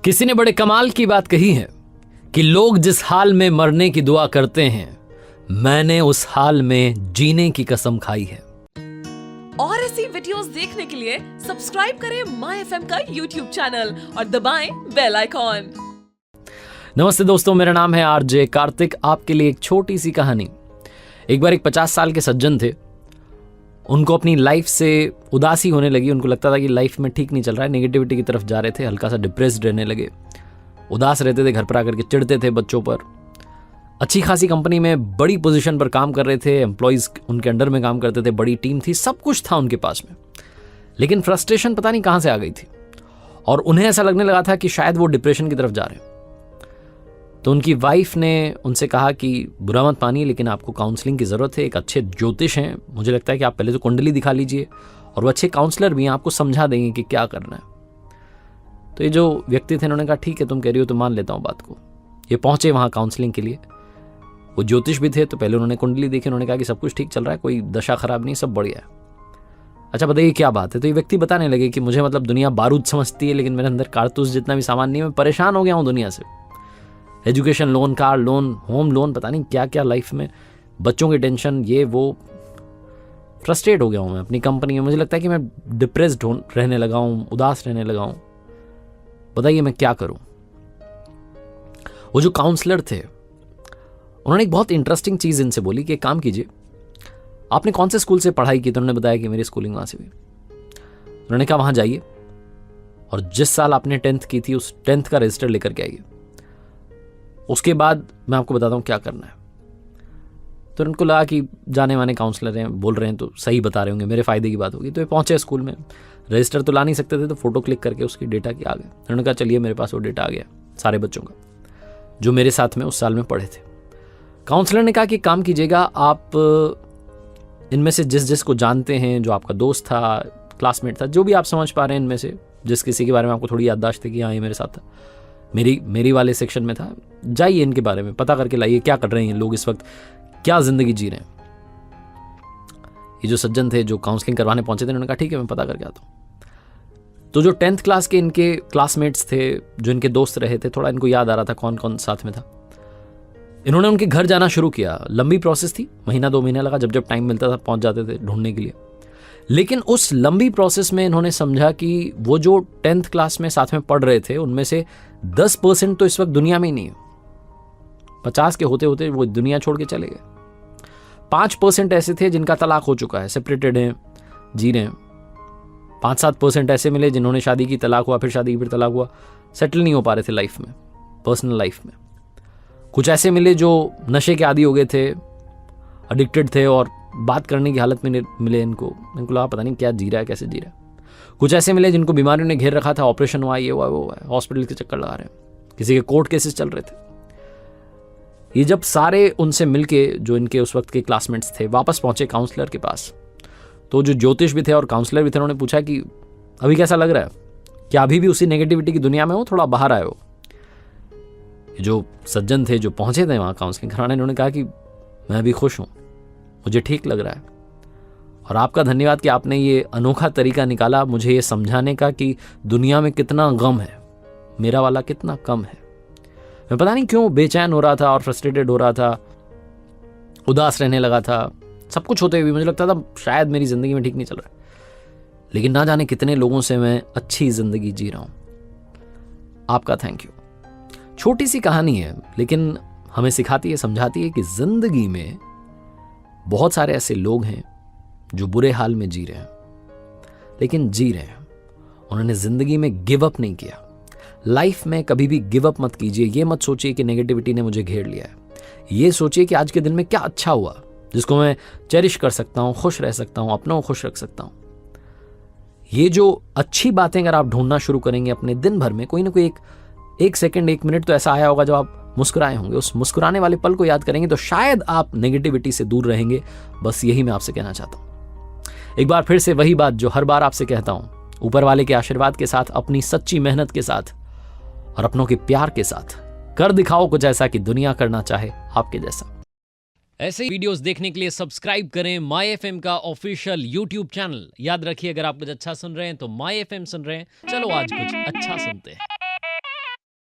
किसी ने बड़े कमाल की बात कही है कि लोग जिस हाल में मरने की दुआ करते हैं, मैंने उस हाल में जीने की कसम खाई है। और ऐसी वीडियोस देखने के लिए सब्सक्राइब करें माय एफएम का यूट्यूब चैनल और दबाएं बेल आइकॉन। नमस्ते दोस्तों, मेरा नाम है आरजे कार्तिक। आपके लिए एक छोटी सी कहानी। एक बार एक 50 साल के सज्जन थे। उनको अपनी लाइफ से उदासी होने लगी। उनको लगता था कि लाइफ में ठीक नहीं चल रहा है, नेगेटिविटी की तरफ जा रहे थे, हल्का सा डिप्रेस्ड रहने लगे, उदास रहते थे, घर पर आकर के चिढ़ते थे बच्चों पर। अच्छी खासी कंपनी में बड़ी पोजीशन पर काम कर रहे थे, एम्प्लॉयज़ उनके अंडर में काम करते थे, बड़ी टीम थी, सब कुछ था उनके पास में। लेकिन फ्रस्ट्रेशन पता नहीं कहाँ से आ गई थी और उन्हें ऐसा लगने लगा था कि शायद वो डिप्रेशन की तरफ जा रहे हैं। तो उनकी वाइफ ने उनसे कहा कि बुरा मत मानिए, लेकिन आपको काउंसलिंग की ज़रूरत है। एक अच्छे ज्योतिष हैं, मुझे लगता है कि आप पहले तो कुंडली दिखा लीजिए, और वो अच्छे काउंसलर भी हैं, आपको समझा देंगे कि क्या करना है। तो ये जो व्यक्ति थे, उन्होंने कहा ठीक है, तुम कह रही हो तो मान लेता हूँ बात को। ये पहुँचे वहाँ काउंसलिंग के लिए। वो ज्योतिष भी थे, तो पहले उन्होंने कुंडली देखी। उन्होंने कहा कि सब कुछ ठीक चल रहा है, कोई दशा खराब नहीं, सब बढ़िया है। अच्छा बताइए क्या बात है। तो ये व्यक्ति बताने लगे कि मुझे मतलब दुनिया बारूद समझती है, लेकिन मेरे अंदर कारतूस जितना भी सामान नहीं है, मैं परेशान हो गया हूँ दुनिया से। Education loan, car loan, home loan, पता नहीं क्या क्या लाइफ में, बच्चों की टेंशन, ये वो, फ्रस्ट्रेट हो गया हूँ मैं अपनी कंपनी में। मुझे लगता है कि मैं डिप्रेस्ड रहने लगा हूँ, उदास रहने लगा हूँ। बताइए मैं क्या करूँ। वो जो काउंसलर थे, उन्होंने एक बहुत इंटरेस्टिंग चीज़ इनसे बोली कि एक काम कीजिए, आपने कौन से स्कूल से पढ़ाई की। तो उन्होंने बताया कि मेरी स्कूलिंग वहाँ से हुई। उन्होंने कहा वहाँ जाइए और जिस साल आपने 10th की थी उस 10th का रजिस्टर लेकर के आइए। उसके बाद मैं आपको बताता हूँ क्या करना है। तो उनको लगा कि जाने माने काउंसलर हैं, बोल रहे हैं तो सही बता रहे होंगे, मेरे फ़ायदे की बात होगी। तो ये पहुँचे स्कूल में, रजिस्टर तो ला नहीं सकते थे, तो फ़ोटो क्लिक करके उसकी डेटा की आ गए। उन्होंने कहा चलिए, मेरे पास वो डेटा आ गया सारे बच्चों का जो मेरे साथ में उस साल में पढ़े थे। काउंसलर ने कहा कि काम कीजिएगा, आप इनमें से जिस जिस को जानते हैं, जो आपका दोस्त था, क्लासमेट था, जो भी आप समझ पा रहे हैं, इनमें से जिस किसी के बारे में आपको थोड़ी याददाश्त थी कि हाँ ये मेरे साथ था, मेरी वाले सेक्शन में था, जाइए इनके बारे में पता करके लाइए क्या कर रहे हैं लोग इस वक्त, क्या ज़िंदगी जी रहे हैं। ये जो सज्जन थे जो काउंसलिंग करवाने पहुंचे थे, उन्होंने कहा ठीक है मैं पता करके आता हूँ। तो जो 10th क्लास के इनके क्लासमेट्स थे, जो इनके दोस्त रहे थे, थोड़ा इनको याद आ रहा था कौन कौन साथ में था। इन्होंने उनके घर जाना शुरू किया। लंबी प्रोसेस थी, महीना 2 महीना लगा, जब जब टाइम मिलता था पहुंच जाते थे ढूंढने के लिए। लेकिन उस लंबी प्रोसेस में इन्होंने समझा कि वो जो 10th क्लास में साथ में पढ़ रहे थे, उनमें से 10% तो इस वक्त दुनिया में ही नहीं है। 50 के होते होते वो दुनिया छोड़ के चले गए। 5% ऐसे थे जिनका तलाक हो चुका है, सेपरेटेड हैं, जी रहे हैं। 5-7% ऐसे मिले जिन्होंने शादी की, तलाक हुआ, फिर शादी की, फिर तलाक हुआ, सेटल नहीं हो पा रहे थे लाइफ में, पर्सनल लाइफ में। कुछ ऐसे मिले जो नशे के आदी हो गए थे, एडिक्टेड थे, और बात करने की हालत में मिले। इनको लगा पता नहीं क्या जी रहा है, कैसे जी रहा है। कुछ ऐसे मिले जिनको बीमारियों ने घेर रखा था, ऑपरेशन हुआ, ये हुआ, वो हुआ, हॉस्पिटल के चक्कर लगा रहे हैं, किसी के कोर्ट केसेस चल रहे थे। ये जब सारे उनसे मिलके, जो इनके उस वक्त के क्लासमेट्स थे, वापस पहुंचे काउंसलर के पास, तो जो ज्योतिष भी थे और काउंसलर भी थे, उन्होंने पूछा कि अभी कैसा लग रहा है, क्या अभी भी उसी नेगेटिविटी की दुनिया में हो, थोड़ा बाहर आए हो। जो सज्जन थे जो पहुंचे थे वहाँ काउंसलिंग कराने, उन्होंने कहा कि मैं अभी खुश हूँ, मुझे ठीक लग रहा है, और आपका धन्यवाद कि आपने ये अनोखा तरीका निकाला मुझे ये समझाने का कि दुनिया में कितना गम है, मेरा वाला कितना कम है। मैं पता नहीं क्यों बेचैन हो रहा था और फ्रस्ट्रेटेड हो रहा था, उदास रहने लगा था। सब कुछ होते हुए मुझे लगता था शायद मेरी ज़िंदगी में ठीक नहीं चल रहा है, लेकिन ना जाने कितने लोगों से मैं अच्छी ज़िंदगी जी रहा हूँ। आपका थैंक यू। छोटी सी कहानी है, लेकिन हमें सिखाती है, समझाती है कि जिंदगी में बहुत सारे ऐसे लोग हैं जो बुरे हाल में जी रहे हैं, लेकिन जी रहे हैं। उन्होंने जिंदगी में गिव अप नहीं किया। लाइफ में कभी भी गिव अप मत कीजिए। ये मत सोचिए कि नेगेटिविटी ने मुझे घेर लिया है। ये सोचिए कि आज के दिन में क्या अच्छा हुआ जिसको मैं चेरिश कर सकता हूँ, खुश रह सकता हूँ, अपनों को खुश रख सकता हूँ। ये जो अच्छी बातें अगर आप ढूंढना शुरू करेंगे अपने दिन भर में, कोई ना कोई एक सेकंड, 1 मिनट तो ऐसा आया होगा जब आप मुस्कुराए होंगे। उस मुस्कुराने वाले पल को याद करेंगे तो शायद आप नेगेटिविटी से दूर रहेंगे। बस यही मैं आपसे कहना चाहता हूं। एक बार फिर से वही बात जो हर बार आपसे कहता हूं, ऊपर वाले के आशीर्वाद के साथ, अपनी सच्ची मेहनत के साथ और अपनों के प्यार के साथ कर दिखाओ कुछ ऐसा कि दुनिया करना चाहे आपके जैसा। ऐसे वीडियोस देखने के लिए सब्सक्राइब करें माय एफएम का ऑफिशियल यूट्यूब चैनल। याद रखिए, अगर आप कुछ अच्छा सुन रहे हैं तो माय एफएम सुन रहे हैं। चलो आज कुछ अच्छा सुनते हैं।